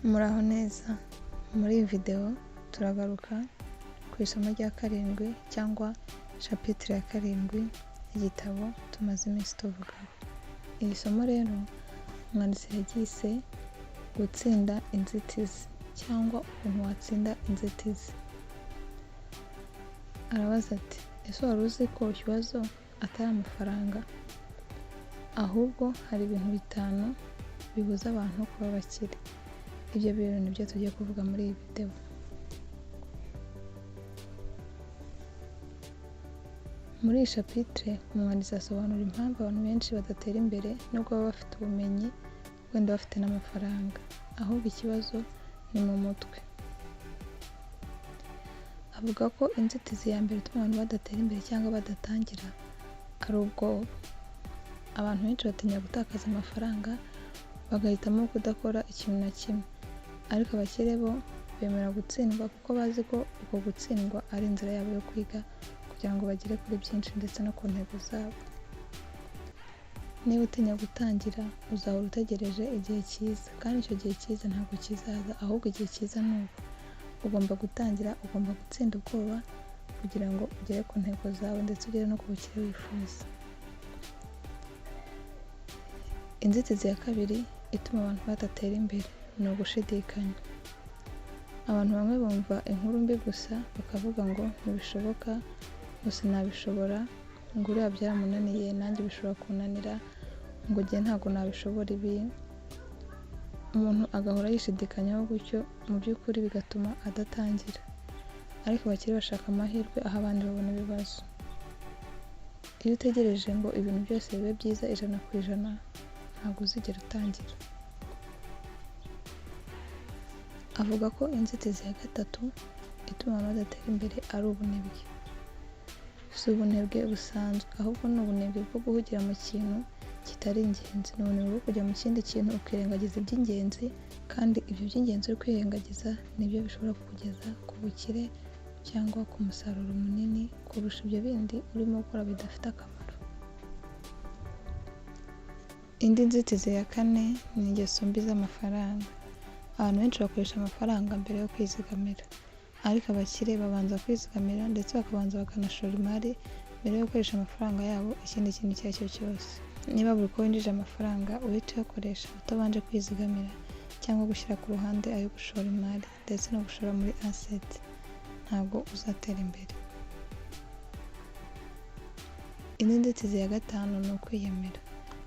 Muraho neza, muri iyi video turagaruka ku isomo rya 7 cyangwa chapitre ya 7 y'igitabo tumaze iminsi tuvugaho. Iri somo rero umwanditsi yaryise gutsinda inzitizi cyangwa ukuntu watsinda inzitizi. Arabaza ati ese wari uzi ko ikibazo atari amafaranga, ahubwo hari ibintu 5 bibuza abantu kuba bakire. Ibyo bintu nibyo tugiye kuvuga muri iyi video. Muri iyi chapitre umwanditsi asobanura impamvu abantu benshi badatera imbere nubwo baba bafite ubumenyi wenda bafite n'amafaranga, ahubwo ikibazo ni mu mutwe. Avuga ko inzitizi ya mbere ituma abantu badatera imbere cyangwa badatangira ari ubwoba. Abantu benshi batinya gutakaza amafaranga bagahitamo kudakora ikintu na kimwe, ariko abakire bo bemera gutsindwa kuko bazi ko uko gutsindwa ari inzira yabo yo kwiga kugira ngo bagere kuri byinshi ndetse no ku ntego zabo. Niba utinya gutangira uzahora utegereje igihe cyiza, kandi icyo gihe cyiza ntabwo kizaza, ahubwo igihe cyiza ni ubu. Ugomba gutangira, ugomba gutsinda ubwoba kugira ngo ugere ku ntego zawe ndetse ugere no ku bukire wifuza. Inzitizi ya 2 ituma abantu badatera imbere ni ugushidikanya. Abantu bamwe bumva inkuru mbi gusa bakavuga ngo ntibishoboka, gusa nabishobora, ngo uriya byaramunaniye nanjye bishobora kunanira, ngo njye ntabwo nabishobora ibi. Umuntu agahora yishidikanyaho gutyo, mu by'ukuri bigatuma adatangira. Ariko abakire bashaka amahirwe aho abandi babona ibibazo. Iyo utegereje ngo ibintu byose bibe byiza 100%, ntabwo uzigera utangira. Avuga ko inzitizi ya 3 ituma abantu badatera imbere ari ubunebwe. Si ubunebwe busanzwe, ahubwo ni ubunebwe bwo guhugira mu kintu kitari ingenzi. Ni ubunebwe bwo kujya mu kindi kintu ukirengagiza iby'ingenzi, kandi ibyo by'ingenzi uri kwirengagiza nibyo bishobora kukugeza ku bukire cyangwa ku musaruro munini kurusha ibyo bindi urimo gukora bidafite akamaro. Indi nzitizi ya 4 ni ingeso mbi z'amafaranga. Abantu benshi bakoresha amafaranga mbere yo kwizigamira, ariko abakire babanza kwizigamira ndetse bakabanza bakanashora imari mbere yo gukoresha amafaranga yabo ikindi kintu icyo ari cyo cyose. Niba buri uko winjije amafaranga uhita uyakoresha utabanje kwizigamira cyangwa gushyira ku ruhande ayo gushora imari ndetse no gushora muri asset, ntabwo uzatera imbere. Indi nzitizi ya 5 ni ukwiyemera.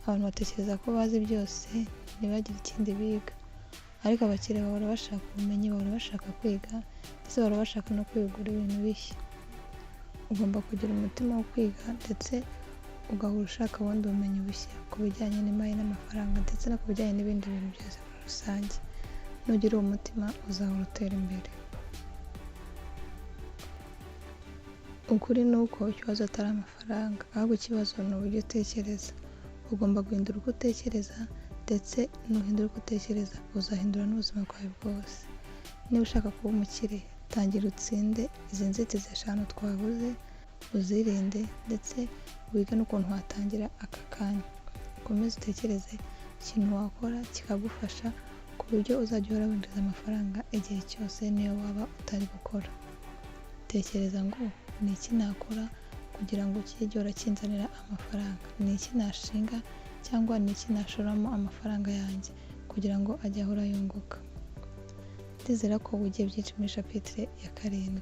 Abantu batekereza ko bazi byose ntibagire ikindi biga, ariko abakire bahora bashaka ubumenyi, bahora bashaka kwiga ndetse bahora bashaka no kwigura ibintu bishya. Ugomba kugira umutima wo kwiga ndetse ugahora ushaka ubundi bumenyi bushya ku bijyanye n'imari n'amafaranga ndetse no ku bijyanye n'ibindi bintu byose muri rusange. Nugira uwo mutima uzahora utera imbere. Ukuri ni uko ikibazo atari amafaranga, ahubwo ikibazo ni uburyo utekereza. Ugomba guhindura uko utekereza, ndetse nuhindura uko utekereza uzahindura n'ubuzima bwawe bwose. Niba ushaka kuba umukire, tangira utsinde izi nzitizi 5 twavuze, uzirinde ndetse wige n'ukuntu watangira aka kanya. Ukomeze utekereze ikintu wakora kikagufasha ku buryo uzajya uhora winjiza amafaranga igihe cyose niyo waba utari gukora. Tekereza ngo ni iki nakora kugira ngo kijye gihora kinzanira amafaranga, ni iki nashinga cyangwa ni iki nashoramo amafaranga yanjye kugira ngo ajye ahora yunguka. Ndizera ko wigiye byinshi muri chapitre ya 7.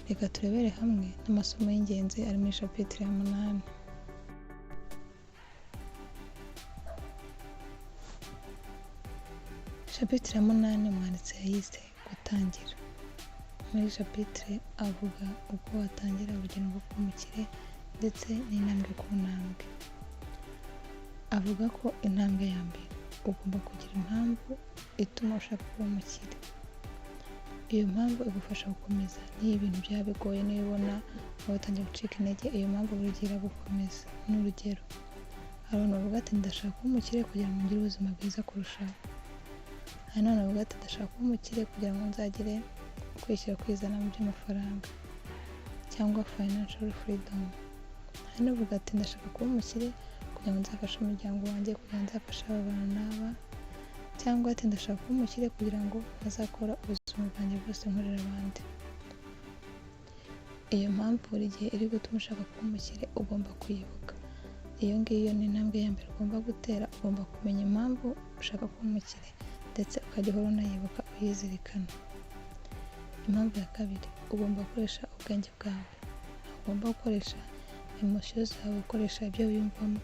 Reka turebere hamwe n'amasomo y'ingenzi ari muri chapitre ya 8. Chapitre ya 8 umwanditsi yayise gutangira. Muri chapitre avuga uko watangira urugendo rwo kuba umukire ndetse n'intambwe ku ntambwe. Avuga ko intambwe ya mbere ugomba kugira impamvu ituma ushaka kuba umukire. Iyo mpamvu igufasha gukomeza. Niyo ibintu byaba bigoye, niyo ubona watangiye gucika intege, iyo mpamvu buri gihe iragukomeza. N'urugero, hari abantu bavuga ati ndashaka kuba umukire kugira ngo ngire ubuzima bwiza kurushaho. Hari n'abantu bavuga ati ndashaka kuba umukire kugira ngo nzagire kwishyira kwizana mu by'amafaranga cyangwa financial freedom. Hari n'uvuga ati ndashaka kuba umukire kugira ngo nzafashe umuryango wanjye, kugira ngo nzafashe aba bana n'aba cyangwa ati ndashaka kuba umukire kugira ngo ntazakora ubuzima bwanjye bwose nkorera abandi. Iyo mpamvu buri gihe iri gutuma ushaka kuba umukire ugomba kuyibuka. Iyo ngiyo ni intambwe ya mbere ugomba gutera, ugomba kumenya impamvu ushaka kuba umukire ndetse ukajya uhora unayibuka uyizirikana. Impamvu ya kabiri, ugomba gukoresha ubwenge bwawe. Ugomba gukoresha emosiyo zawe, gukoresha ibyo wiyumvamo,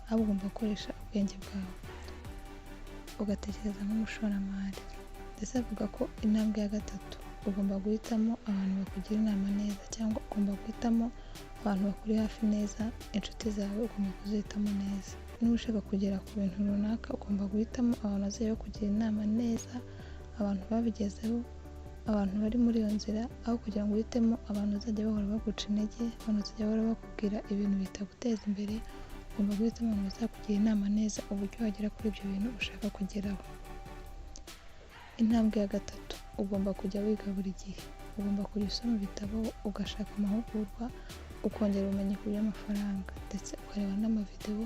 ahubwo ugomba gukoresha ubwenge bwawe ugatekereza nk'umushoramari. Ndetse avuga ko intambwe ya gatatu, ugomba guhitamo abantu bakugira inama neza, cyangwa ugomba guhitamo abantu bakuri hafi neza. Inshuti zawe ugomba kuzihitamo neza. Niba ushaka kugera ku bintu runaka, ugomba guhitamo abantu bazajya bakugira inama neza, abantu babigezeho, abantu bari muri iyo nzira, aho kugira ngo uhitemo abantu bazajya bahora baguca intege, abantu bazajya bahora bakubwira ibintu bitaguteza imbere. Ugomba guhitamo abantu bazakugira inama neza uburyo wagera kuri ibyo bintu ushaka kugeraho. Intambwe ya gatatu, ugomba kujya wiga buri gihe. Ugomba kujya usoma ibitabo, ugashaka amahugurwa, ukongera ubumenyi ku by'amafaranga, ndetse ukareba n'amavidewo,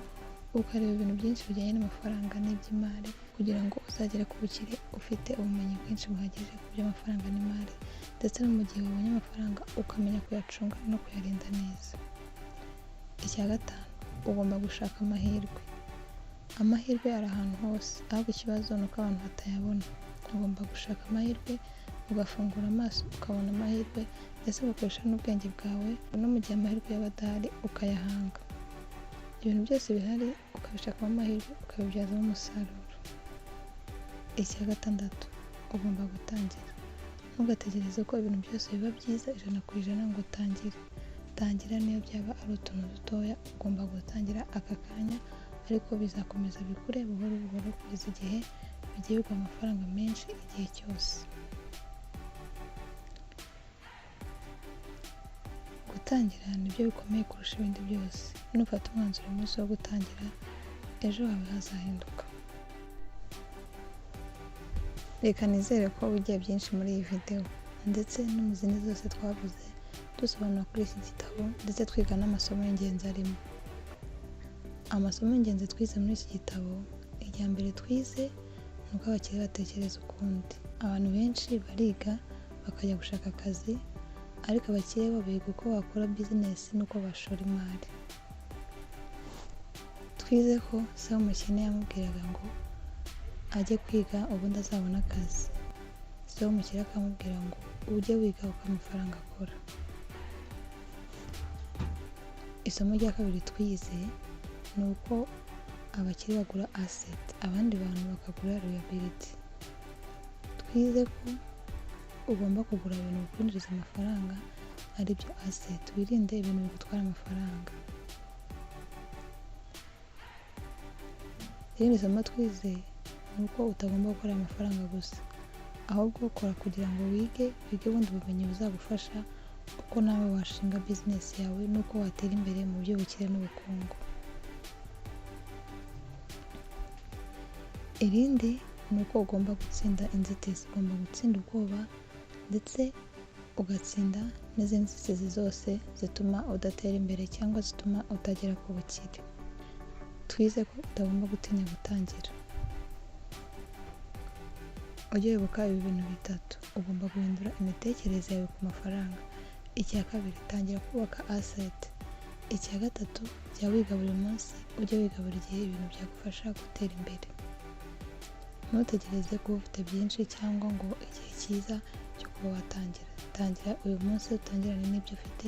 ukareba ibintu byinshi bijyanye n'amafaranga n'iby'imari, kugira ngo uzagere ku bukire ufite ubumenyi bwinshi buhagije ku by'amafaranga n'imari, ndetse no mu gihe wabonye amafaranga ukamenya kuyacunga no kuyarinda neza. Icya gatanu, ugomba gushaka amahirwe. Amahirwe ari ahantu hose, ahubwo ikibazo ni uko abantu batayabona. Ugomba gushaka amahirwe, ugafungura amaso ukabona amahirwe, ndetse ugakoresha n'ubwenge bwawe, no mu gihe amahirwe yaba adahari ukayahanga. Ibintu byose bihari ukabishakamo amahirwe, ukabibyazamo umusaruro. Icya gatandatu, ugomba gutangira. Ntugategereze ko ibintu byose biba byiza 100% ngo utangire. Tangira niyo byaba ari utuntu dutoya, ugomba gutangira aka kanya, ariko bizakomeza bikure buhoro buhoro kugeza igihe bigiye biguha amafaranga menshi igihe cyose. Gutangira nibyo bikomeye kurusha ibindi byose. Nufata umwanzuro umunsi wo gutangira, ejo hawe hazahinduka. Reka nizere ko wigiye byinshi muri iyi video, ndetse no mu zindi zose twavuze dusobanura kuri iki gitabo, ndetse twiga n'amasomo y'ingenzi arimo. Amasomo y'ingenzi twize muri iki gitabo, irya mbere twize ni uko abakire batekereza ukundi. Abantu benshi bariga bakajya gushaka akazi, ariko abakire bo biga uko bakora business n'uko bashora imari. Twize ko se w'umukene yamubwiraga ngo ajye kwiga ubundi azabona akazi. Se w'umukire akamubwira ngo ujye wiga uko amafaranga akora. Isomo rya kabiri twize ni uko abakire bagura asset, abandi bantu bakagura liability. Twize ko ugomba kugura ibintu bikwinjiriza amafaranga, ari byo asset. Wirinde ibintu bigutwara amafaranga. Irindi somo twize ni uko utagomba gukora amafaranga gusa, ahubwo ukora kugira ngo wige ubundi bumenyi buzagufasha uko nawe washinga business yawe n'uko watera imbere mu by'ubukire n'ubukungu. Irindi ni uko ugomba gutsinda inzitizi, ugomba gutsinda ubwoba, ndetse ugatsinda n'izindi nzitizi zose zituma udatera imbere cyangwa zituma utagera ku bukire. Twize ko utagomba gutinya gutangira. Ujye wibuka ibi bintu bitatu. Ugomba guhindura imitekerereze yawe ku mafaranga. Icya kabiri, tangira kubaka asset. Icya gatatu, jya wiga buri munsi, ujye wiga buri gihe ibintu byagufasha gutera imbere. Ntutegereze kuba ufite byinshi cyangwa ngo igihe cyiza cyo kuba watangira. Tangira uyu munsi, utangirane n'ibyo ufite,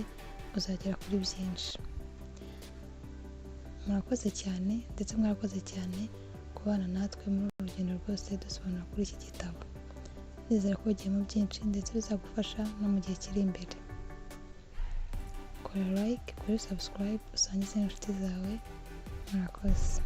uzagera kuri byinshi. Murakoze cyane, ndetse mwarakoze cyane kubana natwe muri uru rugendo rwose dusobanura kuri iki gitabo. Nizera ko wagiyemo byinshi ndetse bizagufasha no mu gihe kiri imbere. Kora like, kora subscribe, usangize n'inshuti zawe. Murakoze.